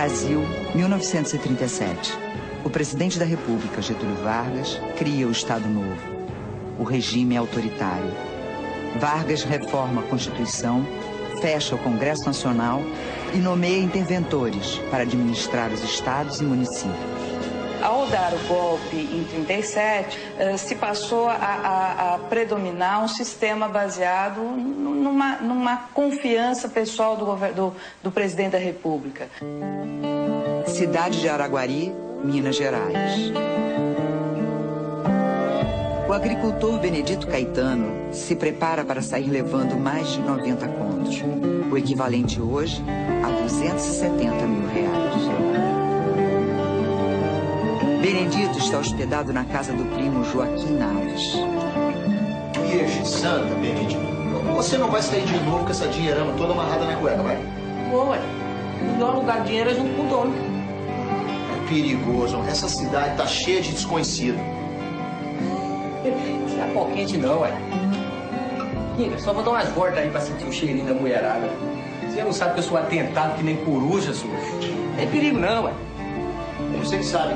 Brasil, 1937. O presidente da República, Getúlio Vargas, cria o Estado Novo. O regime é autoritário. Vargas reforma a Constituição, fecha o Congresso Nacional e nomeia interventores para administrar os estados e municípios. Ao dar o golpe em 37, se passou a predominar um sistema baseado numa confiança pessoal do presidente da República. Cidade de Araguari, Minas Gerais. O agricultor Benedito Caetano se prepara para sair levando mais de 90 contos, o equivalente hoje a R$270 mil. Benedito está hospedado na casa do primo Joaquim Naves. Virgem Santa, Benedito, você não vai sair de novo com essa dinheirama toda amarrada na cueca, vai? Vou, ué. Melhor lugar de dinheiro é junto com o dono. É perigoso. Essa cidade tá cheia de desconhecido. Não é pó quente não, ué. Ih, só vou dar umas voltas aí pra sentir o cheirinho da mulherada. Você não sabe que eu sou atentado que nem coruja, sua? Não tem perigo não, ué. Você que sabe.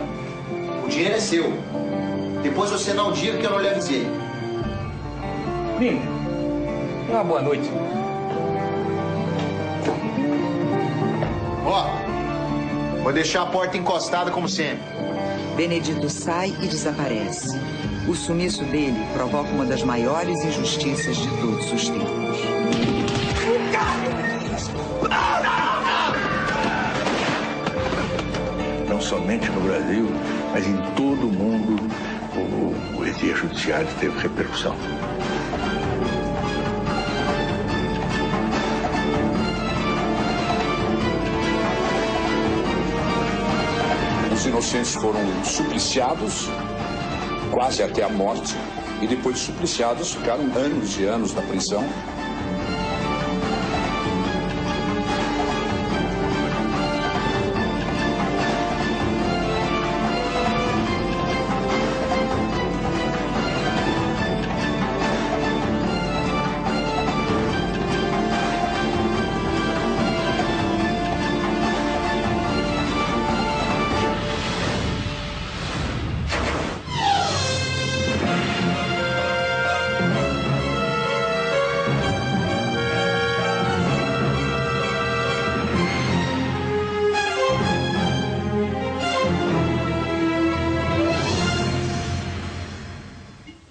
O dinheiro é seu. Depois você não diga que eu não lhe avisei. Primo, tenha uma boa noite. Ó, vou deixar a porta encostada como sempre. Benedito sai e desaparece. O sumiço dele provoca uma das maiores injustiças de todos os tempos. Não somente no Brasil, mas em todo o mundo, o exercício judiciário teve repercussão. Os inocentes foram supliciados, quase até a morte, e depois de supliciados ficaram anos e anos na prisão.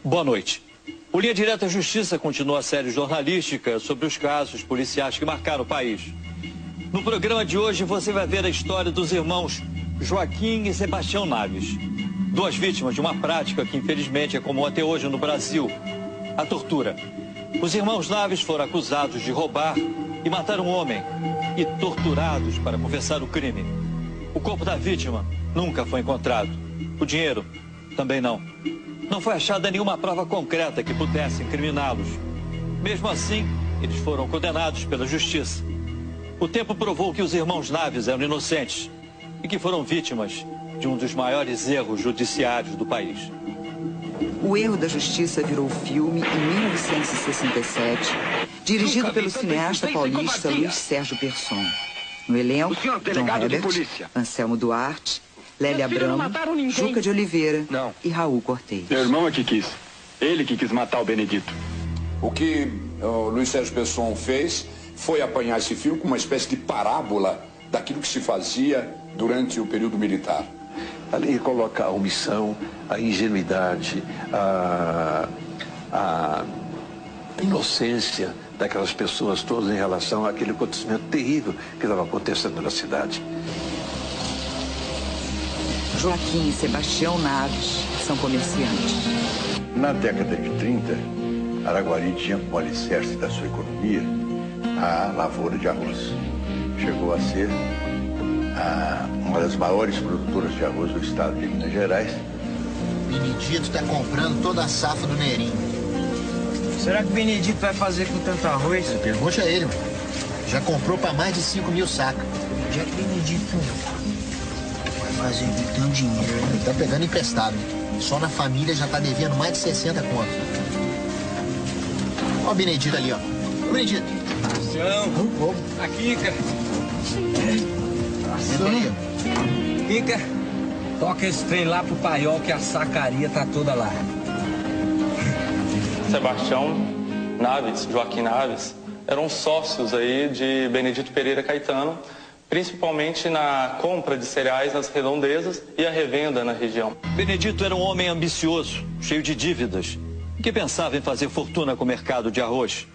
Boa noite. O Linha Direta Justiça continua a série jornalística sobre os casos policiais que marcaram o país. No programa de hoje você vai ver a história dos irmãos Joaquim e Sebastião Naves. Duas vítimas de uma prática que infelizmente é comum até hoje no Brasil, a tortura. Os irmãos Naves foram acusados de roubar e matar um homem e torturados para confessar o crime. O corpo da vítima nunca foi encontrado. O dinheiro também não. Não foi achada nenhuma prova concreta que pudesse incriminá-los. Mesmo assim, eles foram condenados pela justiça. O tempo provou que os irmãos Naves eram inocentes e que foram vítimas de um dos maiores erros judiciários do país. O Erro da Justiça virou filme em 1967, dirigido pelo cineasta paulista Luiz Sérgio Persson. No elenco, John Herbert, Anselmo Duarte, Lélia Abramo, Juca de Oliveira e Raul Cortez. Meu irmão é que quis. Ele que quis matar o Benedito. O que o Luiz Sérgio Persson fez foi apanhar esse filme com uma espécie de parábola daquilo que se fazia durante o período militar. Ali coloca a omissão, a ingenuidade, a inocência daquelas pessoas todas em relação àquele acontecimento terrível que estava acontecendo na cidade. Joaquim e Sebastião Naves são comerciantes. Na década de 30, Araguari tinha como alicerce da sua economia a lavoura de arroz. Chegou a ser uma das maiores produtoras de arroz do estado de Minas Gerais. Benedito está comprando toda a safra do Neirinho. Será que o Benedito vai fazer com tanto arroz? Pergunte a ele, mano. Já comprou para mais de 5 mil sacas. Onde é que o Benedito vai fazer com tanto dinheiro? Ele tá pegando emprestado. Só na família já tá devendo mais de 60 contos. Ó o Benedito ali, ó. Ô, Benedito. Aqui, cara. Fica, toca esse trem lá pro paiol que a sacaria tá toda lá. Sebastião Naves, Joaquim Naves, eram sócios aí de Benedito Pereira Caetano, principalmente na compra de cereais nas redondezas e a revenda na região. Benedito era um homem ambicioso, cheio de dívidas, que pensava em fazer fortuna com o mercado de arroz.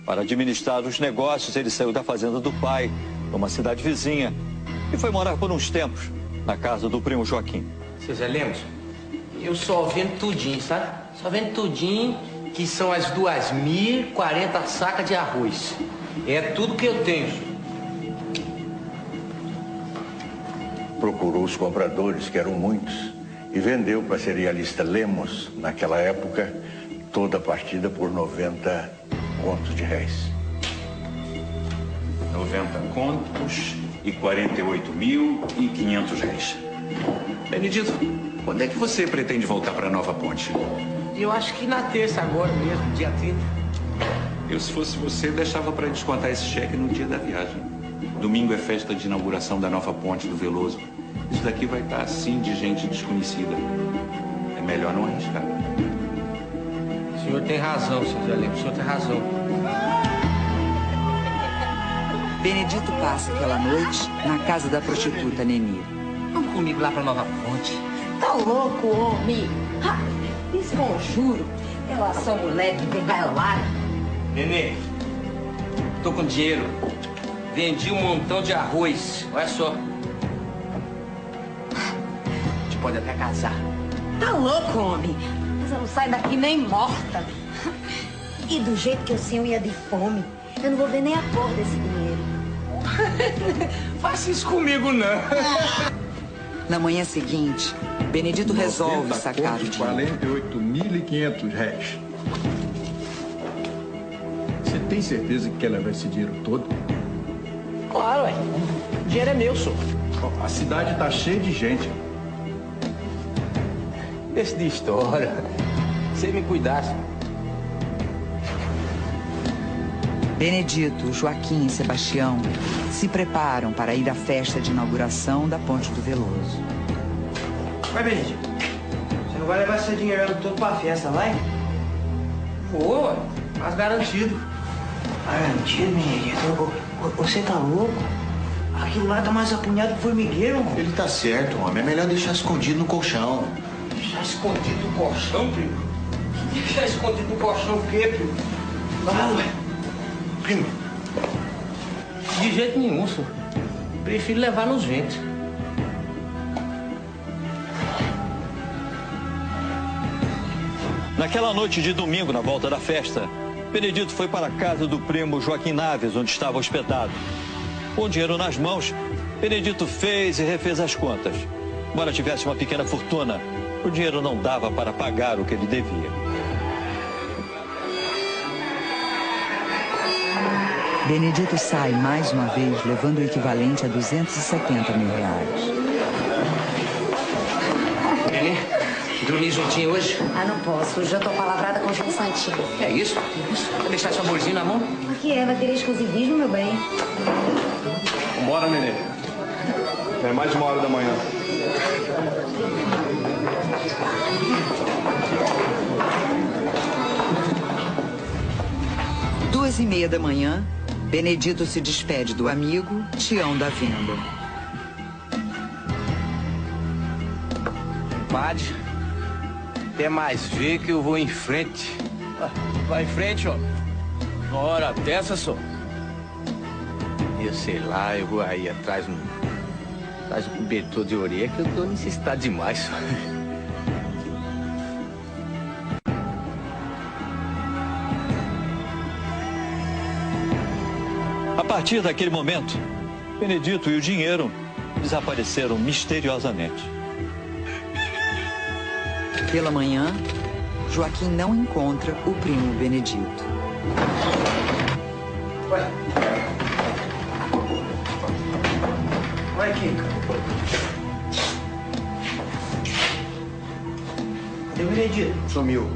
Para administrar os negócios, ele saiu da fazenda do pai, numa cidade vizinha, e foi morar por uns tempos na casa do primo Joaquim. Você Zé Lemos, eu só vendo tudinho, sabe? Só vendo tudinho, que são as 2.040 sacas de arroz. É tudo que eu tenho. Procurou os compradores, que eram muitos, e vendeu para a cerealista Lemos, naquela época, toda a partida por 90 contos de réis. 90 contos e 48.500 réis. Benedito, quando é que você pretende voltar para Nova Ponte? Eu acho que na terça agora mesmo, dia 30. Eu, se fosse você, deixava para descontar esse cheque no dia da viagem. Domingo é festa de inauguração da nova ponte do Veloso. Isso daqui vai estar assim de gente desconhecida. É melhor não arriscar. O senhor tem razão, seu Zé Lemos, o senhor tem razão. Benedito passa aquela noite na casa da prostituta Neni. Vamos comigo lá pra Nova Ponte. Tá louco, homem? Ha, desconjuro. Eu sou moleque bem bailado. Nenê, tô com dinheiro. Vendi um montão de arroz. Olha só. A gente pode até casar. Tá louco, homem? Mas eu não saio daqui nem morta. E do jeito que o senhor ia de fome, eu não vou ver nem a cor desse dinheiro. Faça isso comigo, não. Na manhã seguinte, Benedito resolve sacar o dinheiro. 48.500 réis. Você tem certeza que quer levar esse dinheiro todo? Claro, ué. O dinheiro é meu, senhor. A cidade tá cheia de gente. Esse de história. Se me cuidasse. Benedito, Joaquim e Sebastião se preparam para ir à festa de inauguração da Ponte do Veloso. Vai, Benedito. Você não vai levar seu dinheiro todo pra festa, vai? Pô, mas garantido. Garantido, Benedito? Você tá louco? Aquilo lá tá mais apunhado que formigueiro, mano. Ele tá certo, homem. É melhor deixar escondido no colchão. Deixar escondido no colchão, primo? Deixar escondido no colchão o quê, primo? Vamos, ué. Primo, de jeito nenhum, senhor. Prefiro levar nos ventos. Naquela noite de domingo, na volta da festa, Benedito foi para a casa do primo Joaquim Naves, onde estava hospedado. Com o dinheiro nas mãos, Benedito fez e refez as contas. Embora tivesse uma pequena fortuna, o dinheiro não dava para pagar o que ele devia. Benedito sai mais uma vez, levando o equivalente a 270 mil reais. Nenê, dormir juntinho hoje? Ah, não posso. Hoje eu tô palavrada com o João Santinho. É isso? Vai deixar seu amorzinho na mão? O que é? Vai querer exclusivismo, meu bem? Vambora, Nenê. É mais de 1h da manhã. Duas e meia da manhã, Benedito se despede do amigo Tião da venda. Padre, até mais ver que eu vou em frente. Vai em frente, ó. Uma hora dessa, só. Eu sei lá, eu vou aí atrás do cobertor de orelha, que eu tô necessitado demais, só. A partir daquele momento, Benedito e o dinheiro desapareceram misteriosamente. Pela manhã, Joaquim não encontra o primo Benedito. Ué. Vai, Kika. Cadê o Benedito? Sumiu.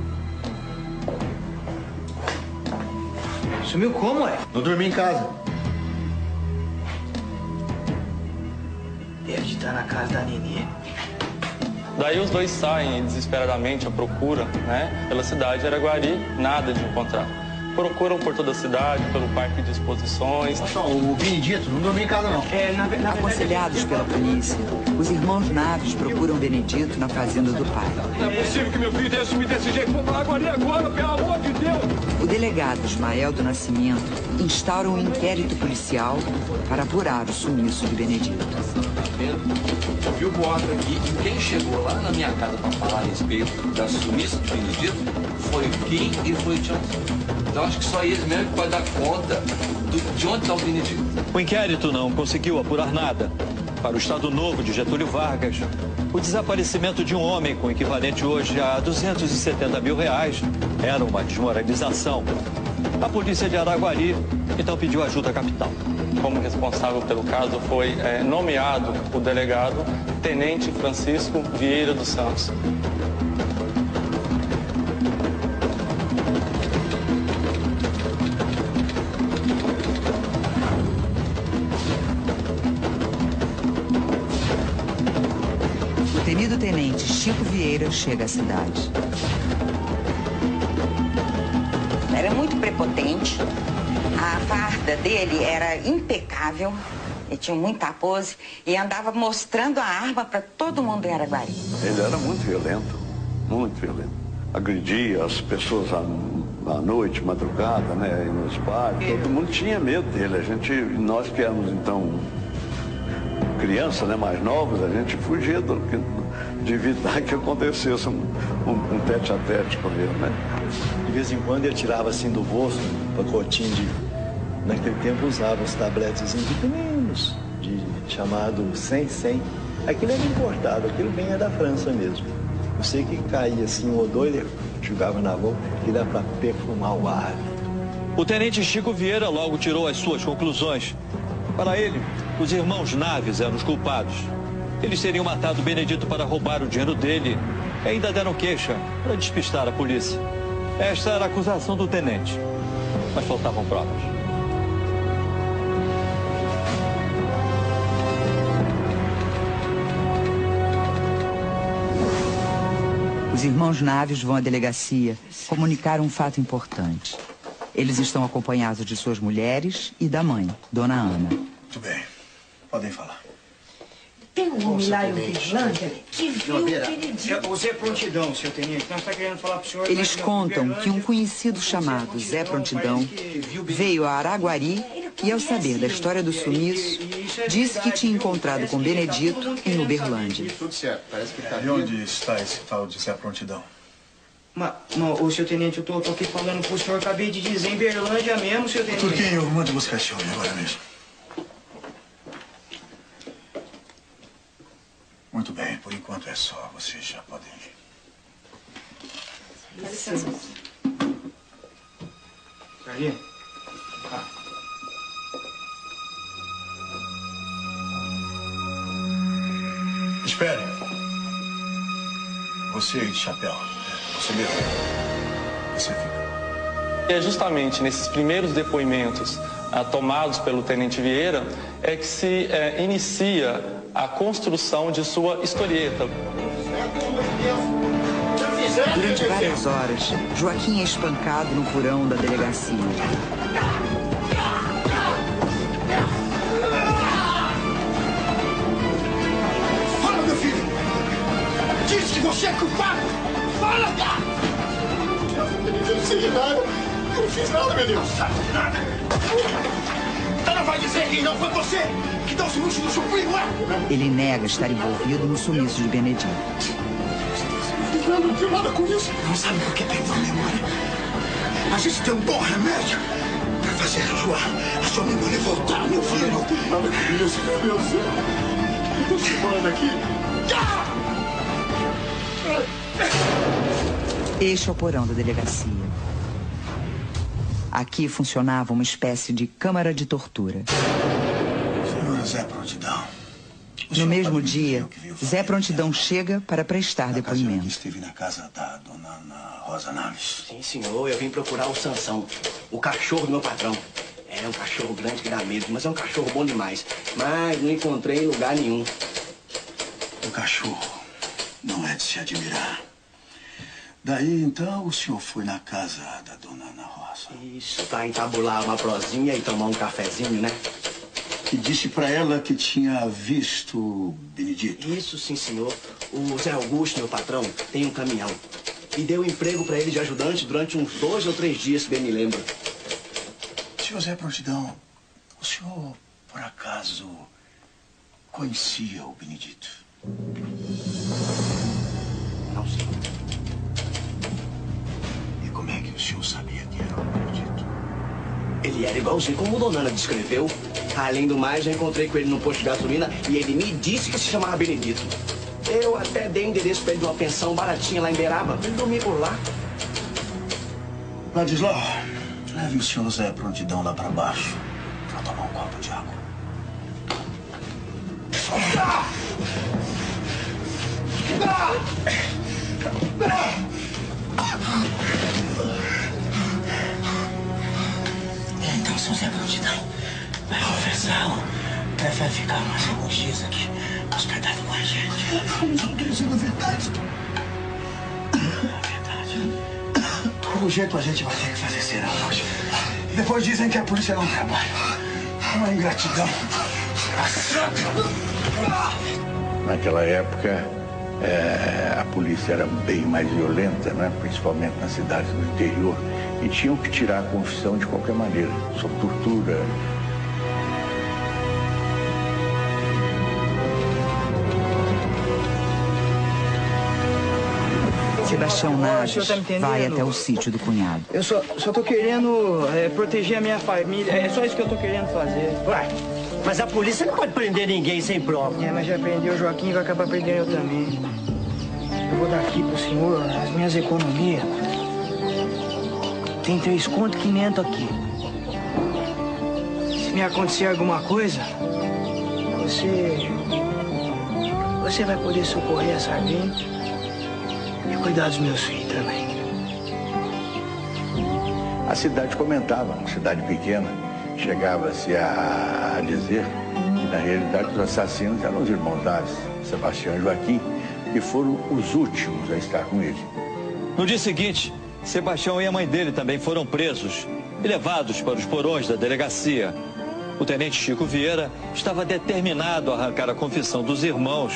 Sumiu como, ué? Não dormi em casa. de estar na casa da Nenê. Daí os dois saem desesperadamente à procura, né, pela cidade de Araguari, nada de encontrar. Procuram por toda a cidade, pelo parque de exposições. O Benedito não dormiu em casa, não. Aconselhados pela polícia, os irmãos Naves procuram Benedito na fazenda do pai. Não é possível que meu filho tenha sumido desse jeito. Vou falar agora, pelo amor de Deus. O delegado Ismael do Nascimento instaura um inquérito policial para apurar o sumiço de Benedito. Eu vi o boato aqui e quem chegou lá na minha casa para falar a respeito da sumiço de Benedito foi o Kim e foi o Tiãozinho. Então acho que só eles mesmo que podem dar conta de onde está o Benedito. O inquérito não conseguiu apurar nada. Para o Estado Novo de Getúlio Vargas, o desaparecimento de um homem com equivalente hoje a R$270 mil era uma desmoralização. A polícia de Araguari então pediu ajuda à capital. Como responsável pelo caso foi nomeado o delegado Tenente Francisco Vieira dos Santos. O temido tenente Chico Vieira chega à cidade. Era muito prepotente. A farda dele era impecável, ele tinha muita pose e andava mostrando a arma para todo mundo em Araguari. Ele era muito violento, muito violento. Agredia as pessoas à noite, madrugada, né, nos parques. Todo mundo tinha medo dele. Nós que éramos então crianças, né, mais novos, a gente fugia de evitar que acontecesse um tete-a-tete com ele, né? De vez em quando ele tirava assim do bolso um pacotinho de... Naquele tempo usava os tabletes pequeninos, chamado 100. Aquilo era importado, aquilo vinha da França mesmo. Eu sei que caía assim um ou dois, ele jogava na boca, que dá para perfumar o ar. O tenente Chico Vieira logo tirou as suas conclusões. Para ele, os irmãos Naves eram os culpados. Eles teriam matado Benedito para roubar o dinheiro dele e ainda deram queixa para despistar a polícia. Esta era a acusação do tenente, mas faltavam provas. Os irmãos Naves vão à delegacia comunicar um fato importante. Eles estão acompanhados de suas mulheres e da mãe, Dona Ana. Muito bem. Podem falar. Tem um homem lá em Uberlândia que viu o Benedito. O Zé Prontidão, seu tenente. Nós está querendo falar para o senhor... Eles contam que um conhecido chamado Zé Prontidão veio a Araguari e, ao saber da história do sumiço, disse que tinha encontrado com Benedito em Uberlândia. Tudo certo, parece que tá. E onde está esse tal de Zé Prontidão? Mas, ô, seu tenente, eu tô aqui falando pro senhor, acabei de dizer, em Berlândia mesmo, seu tenente. Turquinho, mande buscar esse homem agora mesmo. Muito bem, por enquanto é só. Vocês já podem ir. Dá licença. Aí. Espere. Você aí de chapéu. Você mesmo. Você fica. E é justamente nesses primeiros depoimentos tomados pelo tenente Vieira é que se inicia a construção de sua historieta. Durante várias horas, Joaquim é espancado no porão da delegacia. Fala, meu filho! Diz que você é culpado! Fala! Eu não sei de nada. Eu não fiz nada, meu Deus. Não sabe de nada. Então não vai dizer que não foi você que deu o sumiço do seu filho, é? Ele nega estar envolvido no sumiço de Benedito. Eu não tenho nada com isso. Não sabe por que perdeu a memória. A gente tem um bom remédio para fazer a sua memória voltar, meu filho. Eu não tenho nada com isso, meu Deus do céu. Eu tô chegando aqui. Este é o porão da delegacia. Aqui funcionava uma espécie de câmara de tortura. Senhor Zé Prontidão. No mesmo dia, Zé Prontidão chega para prestar depoimento. Esteve na casa da dona Ana Rosa Naves. Sim, senhor. Eu vim procurar o Sansão, o cachorro do meu patrão. É um cachorro grande que dá medo, mas é um cachorro bom demais. Mas não encontrei em lugar nenhum. cachorro não é de se admirar. Daí, então, o senhor foi na casa da dona Ana Rosa. Isso, pra entabular uma prosinha e tomar um cafezinho, né? E disse pra ela que tinha visto o Benedito. Isso, sim, senhor. O Zé Augusto, meu patrão, tem um caminhão. E deu emprego pra ele de ajudante durante uns 2 ou 3 dias, se bem me lembro. Senhor Zé Prontidão, o senhor, por acaso, conhecia o Benedito? Não, senhor. E como é que o senhor sabia que era o Benedito? Ele era igualzinho como a dona Ana descreveu. Além do mais, já encontrei com ele no posto de gasolina e ele me disse que se chamava Benedito. Eu até dei o endereço pra ele de uma pensão baratinha lá em Beraba. Ele dormia por lá. Ladislau, leve o senhor Zé Prontidão lá pra baixo pra tomar um copo de água. Então, seu Zé Prontidão, vai confessar ou prefere ficar mais alguns dias aqui hospedado com a gente? Não quer dizer a verdade. A verdade. Pelo jeito a gente vai ter que fazer serão hoje. Depois dizem que a polícia não trabalha. Uma ingratidão. Naquela época, a polícia era bem mais violenta, né? Principalmente nas cidades do interior, e tinham que tirar a confissão de qualquer maneira, sob tortura. Sebastião Naves vai até o sítio do cunhado. Eu só tô querendo proteger a minha família. É só isso que eu tô querendo fazer. Ué, mas a polícia não pode prender ninguém sem prova. Mas já prendeu o Joaquim e vai acabar prendendo eu também. Eu vou dar aqui pro senhor as minhas economias. Tem 3 conto e 500 aqui. Se me acontecer alguma coisa, você vai poder socorrer a Sargento e cuidar dos meus filhos também. A cidade comentava, uma cidade pequena, chegava-se a dizer que, na realidade, os assassinos eram os irmãos Naves, Sebastião e Joaquim, que foram os últimos a estar com ele. No dia seguinte, Sebastião e a mãe dele também foram presos e levados para os porões da delegacia. O tenente Chico Vieira estava determinado a arrancar a confissão dos irmãos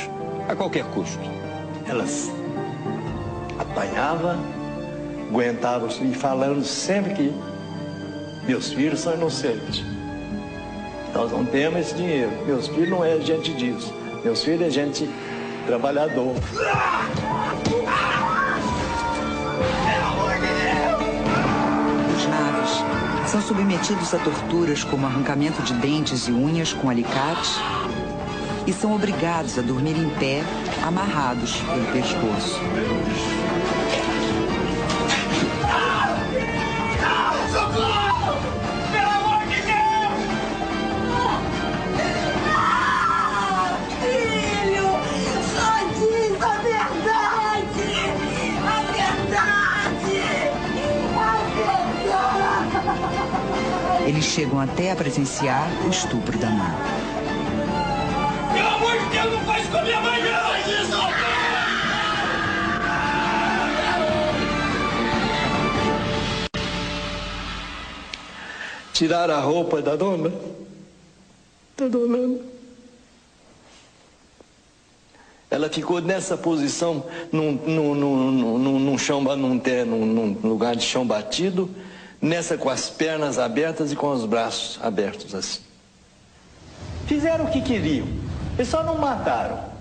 a qualquer custo. Elas apanhavam, aguentavam e falando sempre que meus filhos são inocentes. Nós não temos esse dinheiro. Meus filhos não é gente disso. Meus filhos é gente trabalhador. Os Naves são submetidos a torturas como arrancamento de dentes e unhas com alicates e são obrigados a dormir em pé, amarrados pelo pescoço. Socorro! Pelo amor de Deus! Filho, só diz a verdade! A verdade! A verdade! Eles chegam até a presenciar o estupro da mãe. Pelo amor de Deus, não faz com a minha mãe, não! Tiraram a roupa da dona Ana. Ela ficou nessa posição, num lugar de chão batido, nessa com as pernas abertas e com os braços abertos assim. Fizeram o que queriam, eles só não mataram.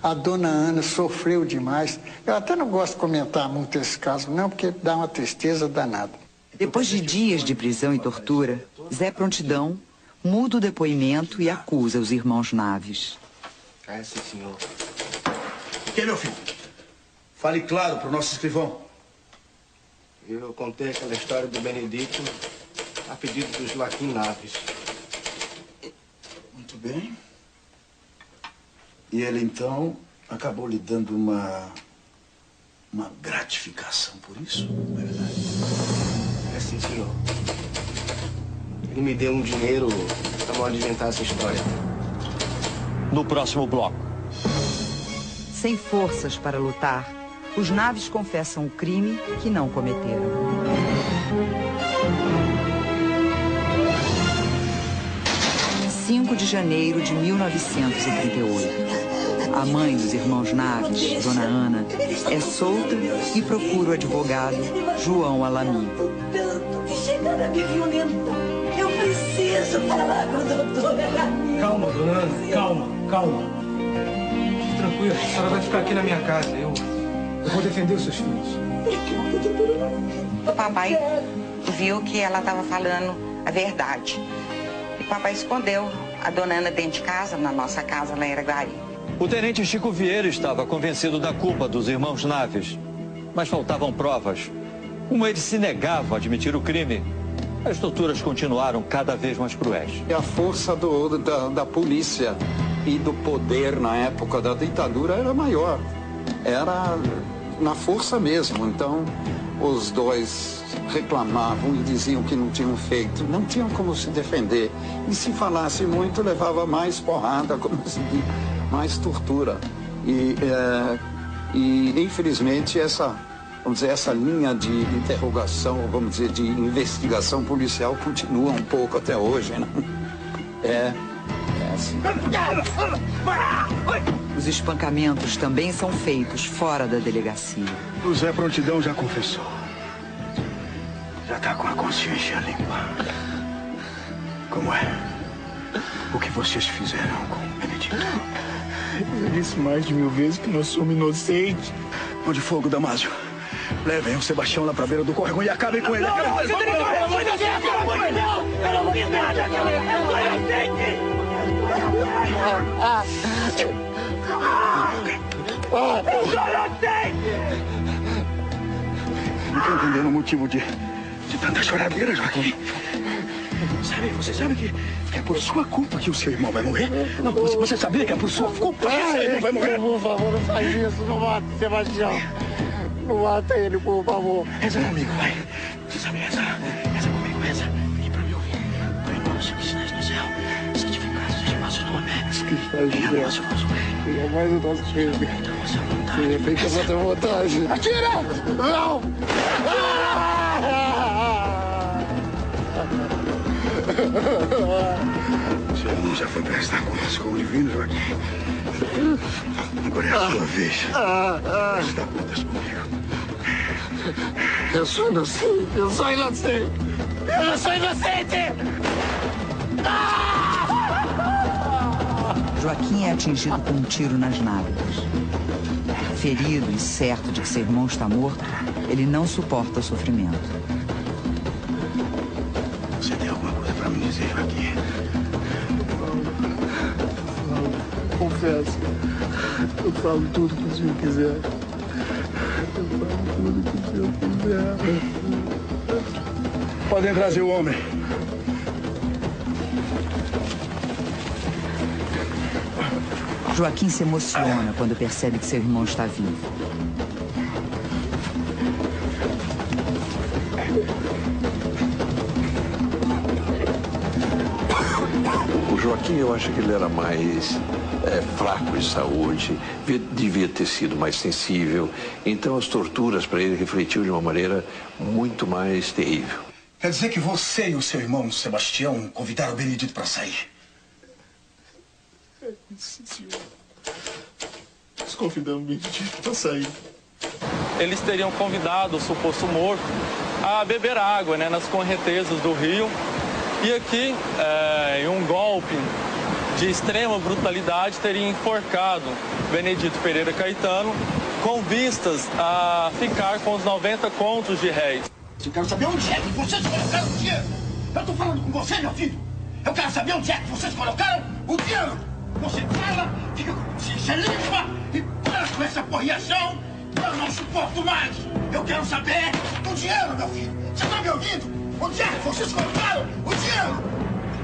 A dona Ana sofreu demais. Eu até não gosto de comentar muito esse caso, não, porque dá uma tristeza danada. Depois de dias de prisão e tortura, Zé Prontidão muda o depoimento e acusa os irmãos Naves. Sim, senhor. O que, meu filho? Fale claro para o nosso escrivão. Eu contei aquela história do Benedito a pedido do Joaquim Naves. Muito bem. E ele, então, acabou lhe dando uma gratificação por isso, não é verdade? É sim, senhor. Ele me deu um dinheiro para alimentar essa história. No próximo bloco. Sem forças para lutar, os Naves confessam o crime que não cometeram. 5 de janeiro de 1938. A mãe dos irmãos Naves, Dona Ana, é solta e procura o advogado João Alami. Que chegaram a me violentar. Eu preciso falar com a doutora Alami. Calma, Dona Ana, calma. Fique tranquila, a senhora vai ficar aqui na minha casa. Eu vou defender os seus filhos. O papai viu que ela estava falando a verdade. E o papai escondeu a Dona Ana dentro de casa, na nossa casa lá em Araguari. O tenente Chico Vieira estava convencido da culpa dos irmãos Naves, mas faltavam provas. Como ele se negava a admitir o crime, as torturas continuaram cada vez mais cruéis. A força da polícia e do poder na época da ditadura era maior. Era na força mesmo. Então, os dois reclamavam e diziam que não tinham feito. Não tinham como se defender. E se falasse muito, levava mais porrada, como se diz, mais tortura. E infelizmente, vamos dizer, essa linha de interrogação, vamos dizer, de investigação policial continua um pouco até hoje, né? É assim. Os espancamentos também são feitos fora da delegacia. O Zé Prontidão já confessou. Já tá com a consciência limpa. Como é? O que vocês fizeram com o Benedito? Eu disse mais de 1000 vezes que nós somos inocentes. Mão de fogo, Damásio. Levem o Sebastião lá pra beira do córrego e acabem com ele. Eu não fiz nada, eu sou inocente. Não tô entendendo o motivo de tanta choradeira, Joaquim. Você sabe que é por sua culpa que o seu irmão vai morrer? Não, você sabia que é por sua culpa que o seu irmão vai morrer? Por favor, não faz isso. Não mata o Sebastião. Não mata ele, por favor. Reza comigo, vai. Você sabe rezar? Reza comigo, reza. Vem pra me ouvir. Pai nosso que estás no céu, santificado seja o vosso nome. Que estás no céu. Seja mais o nosso filho. Seja feita a vossa vontade. Atira! Não! Seu irmão já foi prestar contas com o divino, Joaquim. Agora é a sua vez. Prestar contas comigo. Eu sou inocente. Eu sou inocente. Joaquim é atingido com um tiro nas nádegas. Ferido e certo de que seu irmão está morto, ele não suporta o sofrimento. Você tem alguma coisa pra me dizer, Joaquim? Confesso. Eu falo tudo que o senhor quiser. Podem trazer o homem. Joaquim se emociona quando percebe que seu irmão está vivo. O Joaquim, eu acho que ele era mais fraco de saúde, devia ter sido mais sensível. Então as torturas para ele refletiam de uma maneira muito mais terrível. Quer dizer que você e o seu irmão Sebastião convidaram o Benedito para sair? Sim, senhor. Nós convidamos o Benedito para sair. Eles teriam convidado o suposto morto a beber água, né, nas correntezas do rio. E aqui, em um golpe de extrema brutalidade, teria enforcado Benedito Pereira Caetano com vistas a ficar com os 90 contos de réis. Eu quero saber onde é que vocês colocaram o dinheiro. Eu tô falando com você, meu filho. Eu quero saber onde é que vocês colocaram o dinheiro. Você fala, fica com consciência limpa e para com essa porriação. Eu não suporto mais. Eu quero saber o dinheiro, meu filho. Você tá me ouvindo? Onde é que vocês colocaram o dinheiro?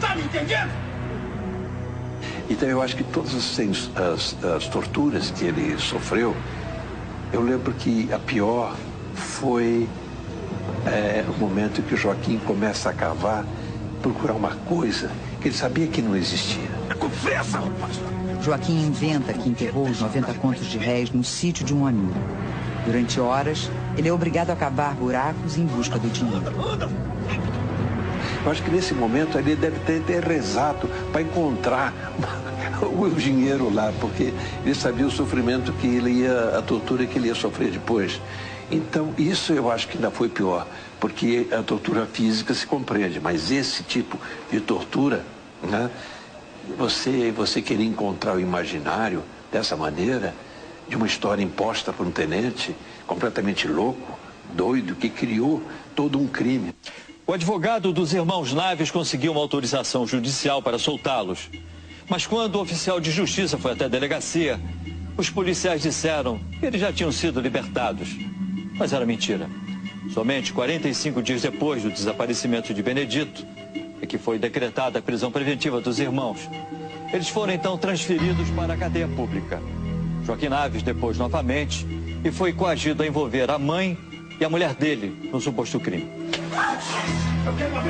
Tá me entendendo? Então eu acho que todas as torturas que ele sofreu, eu lembro que a pior foi o momento em que o Joaquim começa a cavar, procurar uma coisa que ele sabia que não existia. Confessa, rapaz. Joaquim inventa que enterrou os 90 contos de réis no sítio de um amigo. Durante horas, ele é obrigado a cavar buracos em busca do dinheiro. Eu acho que nesse momento ele deve ter rezado para encontrar o dinheiro lá, porque ele sabia o sofrimento que a tortura que ele ia sofrer depois. Então, isso eu acho que ainda foi pior, porque a tortura física se compreende, mas esse tipo de tortura, né, você querer encontrar o imaginário dessa maneira, de uma história imposta por um tenente completamente louco, doido, que criou todo um crime. O advogado dos irmãos Naves conseguiu uma autorização judicial para soltá-los. Mas quando o oficial de justiça foi até a delegacia, os policiais disseram que eles já tinham sido libertados. Mas era mentira. Somente 45 dias depois do desaparecimento de Benedito é que foi decretada a prisão preventiva dos irmãos. Eles foram então transferidos para a cadeia pública. Joaquim Naves depois novamente e foi coagido a envolver a mãe e a mulher dele no suposto crime.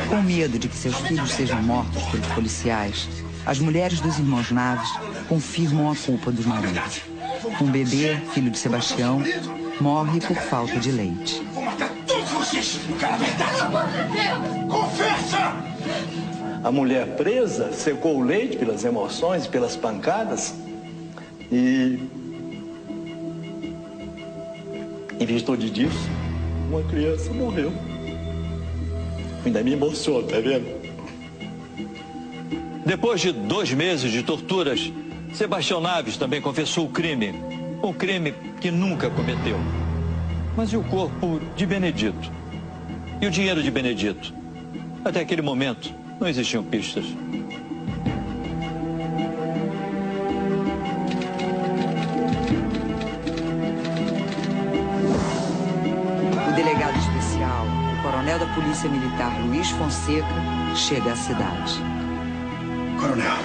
Com medo de que seus filhos sejam mortos pelos policiais, as mulheres dos irmãos Naves confirmam a culpa dos maridos. Um bebê, filho de Sebastião, morre por falta de leite. Vou matar todos vocês! Cara, a verdade! Confessa! A mulher presa secou o leite pelas emoções, pelas pancadas e, em virtude disso, uma criança morreu. Ainda me emociona, tá vendo? Depois de 2 meses de torturas, Sebastião Naves também confessou o crime. Um crime que nunca cometeu. Mas e o corpo de Benedito? E o dinheiro de Benedito? Até aquele momento, não existiam pistas. O delegado especial, o coronel da Polícia Militar Luiz Fonseca, chega à cidade. Coronel,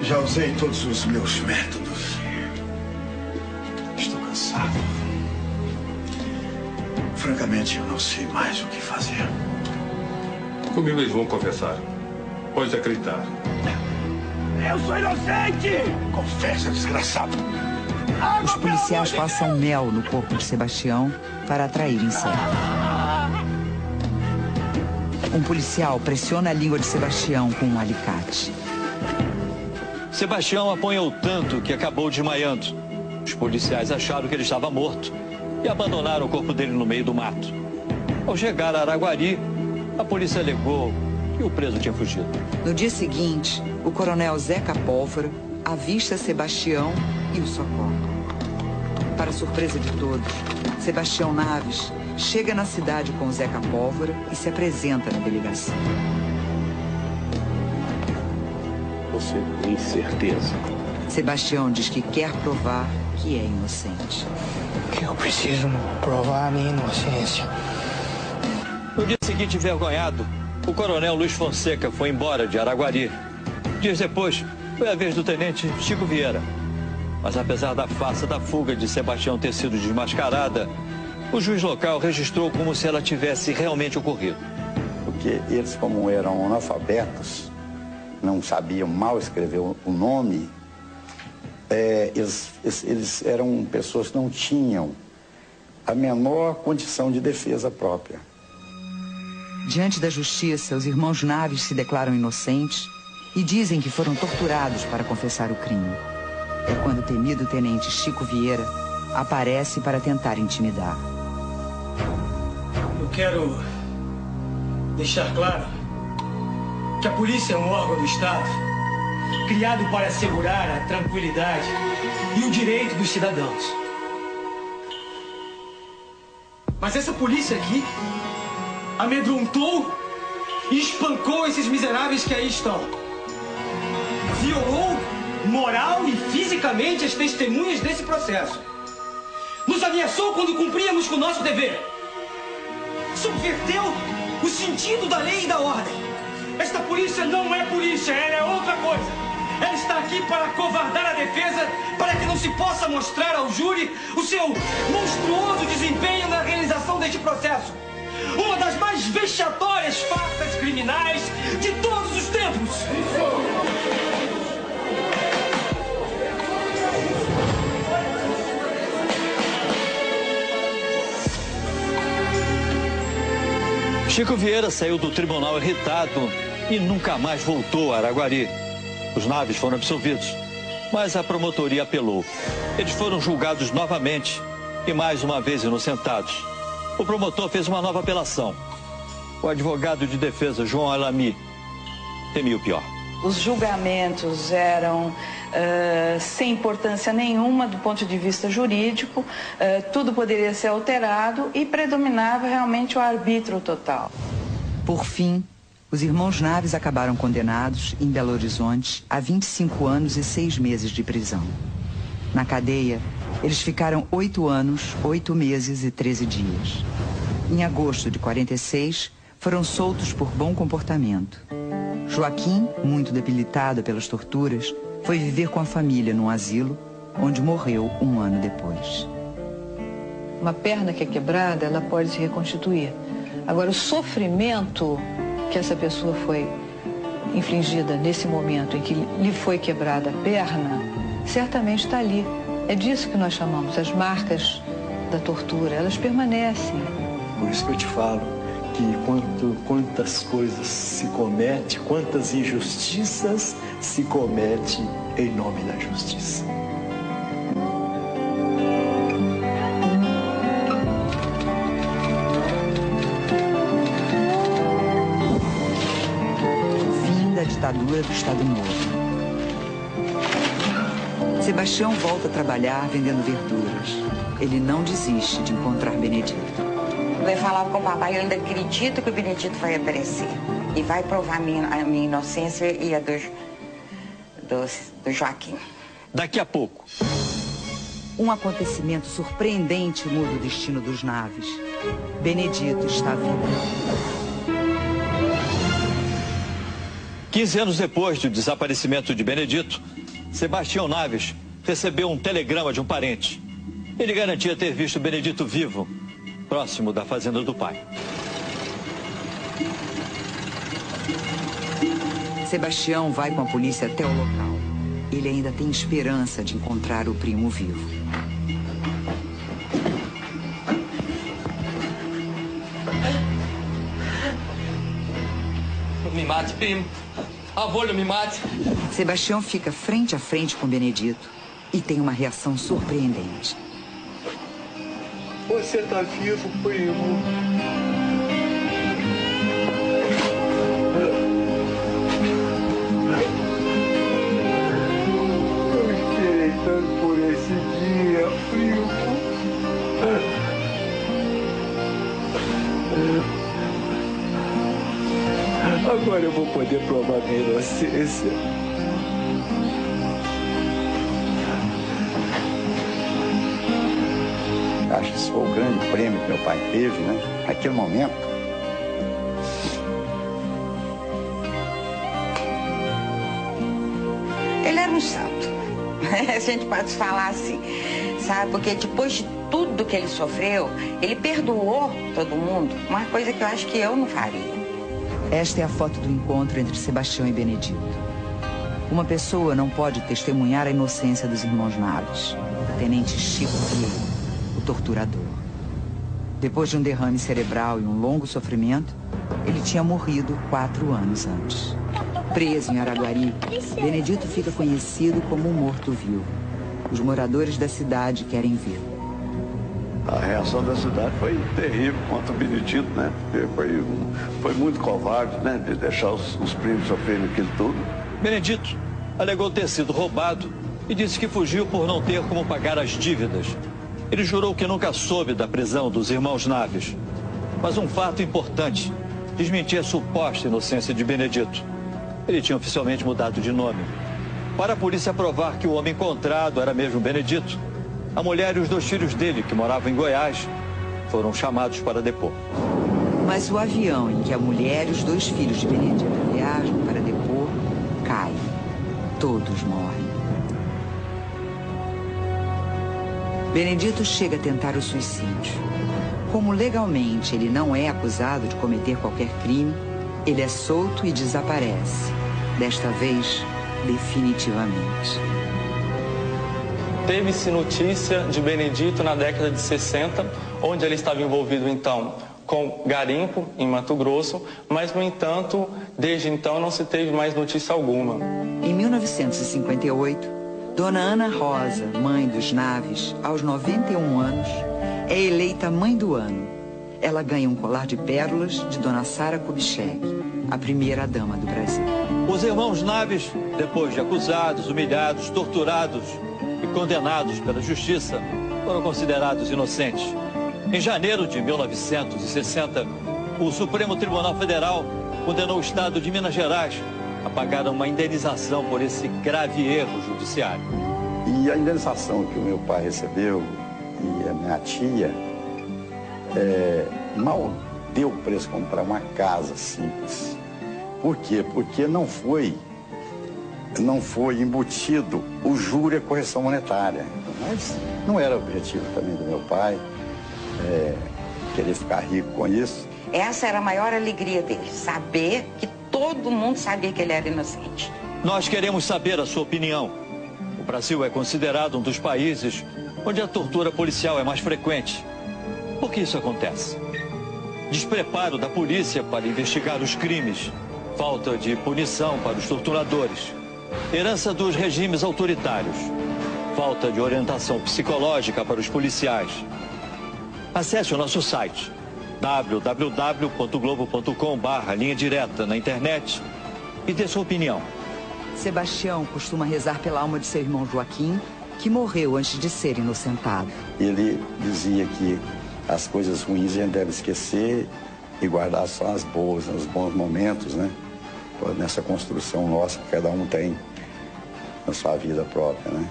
já usei todos os meus métodos. Estou cansado. Francamente, eu não sei mais o que fazer. Comigo eles vão confessar. Pode acreditar. Eu sou inocente! Confessa, desgraçado. Os policiais passam mel no corpo de Sebastião para atrair insetos. Um policial pressiona a língua de Sebastião com um alicate. Sebastião apanhou tanto que acabou desmaiando. Os policiais acharam que ele estava morto e abandonaram o corpo dele no meio do mato. Ao chegar a Araguari, a polícia alegou que o preso tinha fugido. No dia seguinte, o coronel Zeca Pólvora avista Sebastião e o socorre. Para surpresa de todos, Sebastião Naves chega na cidade com o Zeca Pólvora e se apresenta na delegacia. Você tem certeza? Sebastião diz que quer provar que é inocente. Que eu preciso provar a minha inocência. No dia seguinte, envergonhado, o coronel Luiz Fonseca foi embora de Araguari. Dias depois, foi a vez do tenente Chico Vieira. Mas apesar da farsa da fuga de Sebastião ter sido desmascarada, o juiz local registrou como se ela tivesse realmente ocorrido. Porque eles, como eram analfabetos, não sabiam mal escrever o nome, eles eram pessoas que não tinham a menor condição de defesa própria. Diante da justiça, os irmãos Naves se declaram inocentes e dizem que foram torturados para confessar o crime. É quando o temido tenente Chico Vieira aparece para tentar intimidar. Eu quero deixar claro que a polícia é um órgão do Estado criado para assegurar a tranquilidade e o direito dos cidadãos. Mas essa polícia aqui amedrontou e espancou esses miseráveis que aí estão. Violou moral e fisicamente as testemunhas desse processo. Nos ameaçou quando cumpríamos com o nosso dever. Subverteu o sentido da lei e da ordem. Esta polícia não é polícia, ela é outra coisa. Ela está aqui para acovardar a defesa, para que não se possa mostrar ao júri o seu monstruoso desempenho na realização deste processo. Uma das mais vexatórias farsas criminais de todos os tempos. Chico Vieira saiu do tribunal irritado e nunca mais voltou a Araguari. Os Naves foram absolvidos, mas a promotoria apelou. Eles foram julgados novamente e mais uma vez inocentados. O promotor fez uma nova apelação. O advogado de defesa, João Alami, temia o pior. Os julgamentos eram sem importância nenhuma do ponto de vista jurídico, tudo poderia ser alterado e predominava realmente o arbítrio total. Por fim, os irmãos Naves acabaram condenados, em Belo Horizonte, a 25 anos e 6 meses de prisão. Na cadeia, eles ficaram 8 anos, 8 meses e 13 dias. Em agosto de 46, foram soltos por bom comportamento. Joaquim, muito debilitado pelas torturas, foi viver com a família num asilo, onde morreu 1 ano depois. Uma perna que é quebrada, ela pode se reconstituir. Agora, o sofrimento que essa pessoa foi infligida nesse momento em que lhe foi quebrada a perna, certamente está ali. É disso que nós chamamos as marcas da tortura. Elas permanecem. Por isso que eu te falo que quantas coisas se comete, quantas injustiças se comete em nome da justiça. Fim da ditadura do Estado Novo. Sebastião volta a trabalhar vendendo verduras. Ele não desiste de encontrar Benedito. Eu falava com o papai, eu ainda acredito que o Benedito vai aparecer. E vai provar a minha inocência e a do Joaquim. Daqui a pouco. Um acontecimento surpreendente muda o destino dos Naves. Benedito está vivo. 15 anos depois do desaparecimento de Benedito, Sebastião Naves recebeu um telegrama de um parente. Ele garantia ter visto Benedito vivo, próximo da fazenda do pai. Sebastião vai com a polícia até o local. Ele ainda tem esperança de encontrar o primo vivo. Não me mate, primo. Avô, não me mate. Sebastião fica frente a frente com Benedito e tem uma reação surpreendente. Você tá vivo, primo. Eu esperei tanto por esse dia, primo. Agora eu vou poder provar minha inocência. Acho que esse foi o grande prêmio que meu pai teve, né? Naquele momento. Ele era um santo. A gente pode falar assim, sabe? Porque depois de tudo que ele sofreu, ele perdoou todo mundo. Uma coisa que eu acho que eu não faria. Esta é a foto do encontro entre Sebastião e Benedito. Uma pessoa não pode testemunhar a inocência dos irmãos Naves. O tenente Chico Vieira, o torturador. Depois de um derrame cerebral e um longo sofrimento, ele tinha morrido 4 anos antes. Preso em Araguari, Benedito fica conhecido como um morto-vivo. Os moradores da cidade querem vê-lo. A reação da cidade foi terrível contra o Benedito, né? Porque foi muito covarde, né? De deixar os primos sofrerem aquilo tudo. Benedito alegou ter sido roubado e disse que fugiu por não ter como pagar as dívidas. Ele jurou que nunca soube da prisão dos irmãos Naves. Mas um fato importante desmentia a suposta inocência de Benedito. Ele tinha oficialmente mudado de nome. Para a polícia provar que o homem encontrado era mesmo Benedito, a mulher e os 2 filhos dele, que moravam em Goiás, foram chamados para depor. Mas o avião em que a mulher e os 2 filhos de Benedito viajam para depor cai. Todos morrem. Benedito chega a tentar o suicídio. Como legalmente ele não é acusado de cometer qualquer crime, ele é solto e desaparece. Desta vez, definitivamente. Teve-se notícia de Benedito na década de 60, onde ele estava envolvido, então, com garimpo em Mato Grosso, mas, no entanto, desde então não se teve mais notícia alguma. Em 1958, Dona Ana Rosa, mãe dos Naves, aos 91 anos, é eleita mãe do ano. Ela ganha um colar de pérolas de Dona Sara Kubitschek, a primeira dama do Brasil. Os irmãos Naves, depois de acusados, humilhados, torturados e condenados pela justiça, foram considerados inocentes. Em janeiro de 1960, o Supremo Tribunal Federal condenou o Estado de Minas Gerais a pagar uma indenização por esse grave erro judiciário. E a indenização que o meu pai recebeu e a minha tia, mal deu para eles comprar uma casa simples. Por quê? Porque não foi embutido o juro e a correção monetária. Mas não era o objetivo também do meu pai, querer ficar rico com isso. Essa era a maior alegria dele, saber que todo mundo sabia que ele era inocente. Nós queremos saber a sua opinião. O Brasil é considerado um dos países onde a tortura policial é mais frequente. Por que isso acontece? Despreparo da polícia para investigar os crimes, falta de punição para os torturadores, herança dos regimes autoritários, falta de orientação psicológica para os policiais. Acesse o nosso site www.globo.com/linha direta na internet e dê sua opinião. Sebastião costuma rezar pela alma de seu irmão Joaquim, que morreu antes de ser inocentado. Ele dizia que as coisas ruins a gente deve esquecer e guardar só as boas, os bons momentos, né? Nessa construção nossa que cada um tem na sua vida própria, né?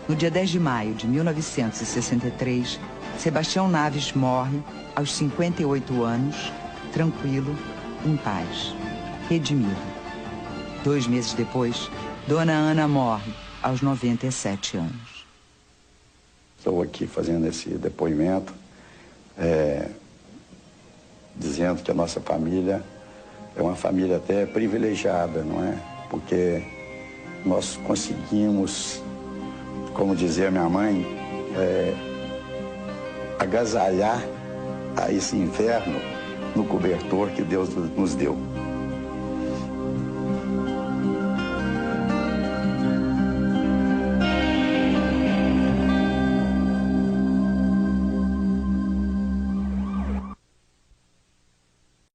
No dia 10 de maio de 1963, Sebastião Naves morre aos 58 anos, tranquilo, em paz, redimido. 2 meses depois, Dona Ana morre aos 97 anos. Estou aqui fazendo esse depoimento, dizendo que a nossa família é uma família até privilegiada, não é? Porque nós conseguimos, como dizia minha mãe, agasalhar a esse inferno no cobertor que Deus nos deu.